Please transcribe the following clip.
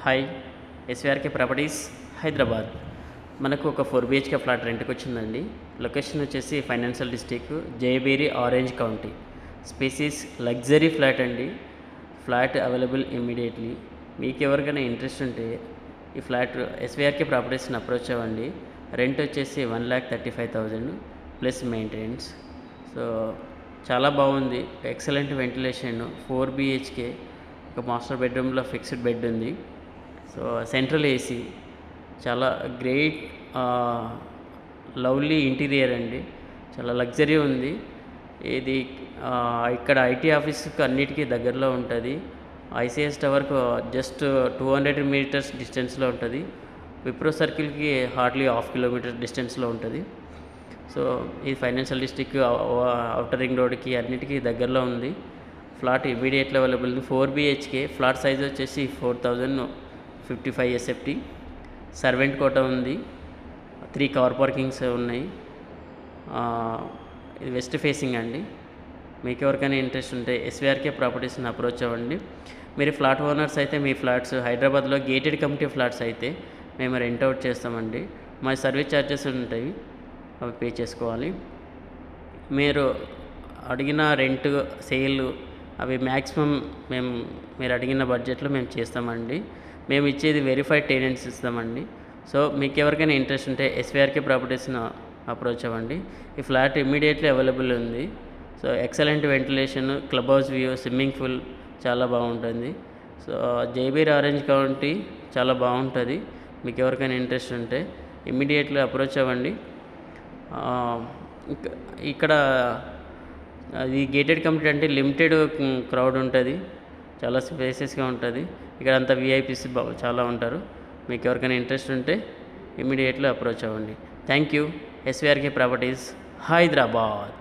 Hi, ఎస్విఆర్కే properties Hyderabad. మనకు ఒక 4 BHK flat రెంట్కి వచ్చిందండి. లొకేషన్ వచ్చేసి financial district Jayabheri Orange County. Spacious luxury flat అండి. Flat available immediately. మీకు ఎవరికైనా ఇంట్రెస్ట్ ఉంటే ఈ ఫ్లాట్ ఎస్విఆర్కే ప్రాపర్టీస్ని అప్రోచ్ అవ్వండి. రెంట్ వచ్చేసి 1,35,000 ప్లస్ మెయింటెనెన్స్. సో చాలా బాగుంది. ఎక్సలెంట్ వెంటిలేషన్, 4 బిహెచ్కే, ఒక మాస్టర్ బెడ్రూమ్లో ఫిక్స్డ్ బెడ్ ఉంది. సో సెంట్రల్ ఏసీ, చాలా గ్రేట్ లవ్లీ ఇంటీరియర్ అండి. చాలా లగ్జరీ ఉంది. ఇది ఇక్కడ ఐటీ ఆఫీస్కి అన్నిటికీ దగ్గరలో ఉంటుంది. ఐసిఎస్ టవర్కు జస్ట్ 200 మీటర్స్ డిస్టెన్స్లో ఉంటుంది. విప్రో సర్కిల్కి హార్డ్లీ 1/2 కిలోమీటర్ డిస్టెన్స్లో ఉంటుంది. సో ఈ ఫైనాన్షియల్ డిస్ట్రిక్ట్, అవుటర్ రింగ్ రోడ్కి అన్నిటికీ దగ్గరలో ఉంది. ఫ్లాట్ ఇమీడియట్లీ అవైలబుల్ ఉంది. 4 బిహెచ్కే. ఫ్లాట్ సైజ్ వచ్చేసి 4,055 ఎస్ఎఫ్టీ. సర్వెంట్ కోట ఉంది. 3 కార్ పార్కింగ్స్ ఉన్నాయి. ఇది వెస్ట్ ఫేసింగ్ అండి. మీకు ఎవరికైనా ఇంట్రెస్ట్ ఉంటే ఎస్విఆర్కే ప్రాపర్టీస్ని అప్రోచ్ అవ్వండి. మీరు ఫ్లాట్ ఓనర్స్ అయితే మీ ఫ్లాట్స్ హైదరాబాద్లో గేటెడ్ కమ్యూనిటీ ఫ్లాట్స్ అయితే మేము రెంట్ అవుట్ చేస్తామండి. మా సర్వీస్ ఛార్జెస్ ఉంటాయి, అవి పే చేసుకోవాలి. మీరు అడిగిన రెంట్, సేల్ అవి మ్యాక్సిమం మీరు అడిగిన బడ్జెట్లో మేము చేస్తామండి. మేము ఇచ్చేది వెరిఫైడ్ టెనెంట్స్ ఇస్తామండి. సో మీకు ఎవరికైనా ఇంట్రెస్ట్ ఉంటే ఎస్విఆర్కే ప్రాపర్టీస్ను అప్రోచ్ అవ్వండి. ఈ ఫ్లాట్ ఇమ్మీడియట్లీ అవైలబుల్ ఉంది. So excellent ventilation, club house view, swimming pool చాలా బాగుంటుంది. సో జైబీర్ ఆరెంజ్ కౌంటీ చాలా బాగుంటుంది. మీకు ఎవరికైనా ఇంట్రెస్ట్ ఉంటే ఇమ్మీడియట్లీ అప్రోచ్ అవ్వండి. ఇక్కడ అది గేటెడ్ కమ్యూనిటీ అంటే లిమిటెడ్ క్రౌడ్ ఉంటుంది, చాలా స్పేసెస్గా ఉంటుంది. ఇక్కడ అంతా విఐపీస్ చాలా ఉంటారు. మీకు ఎవరికైనా ఇంట్రెస్ట్ ఉంటే ఇమ్మీడియట్లీ అప్రోచ్ అవ్వండి. Thank you. SVRK properties Hyderabad.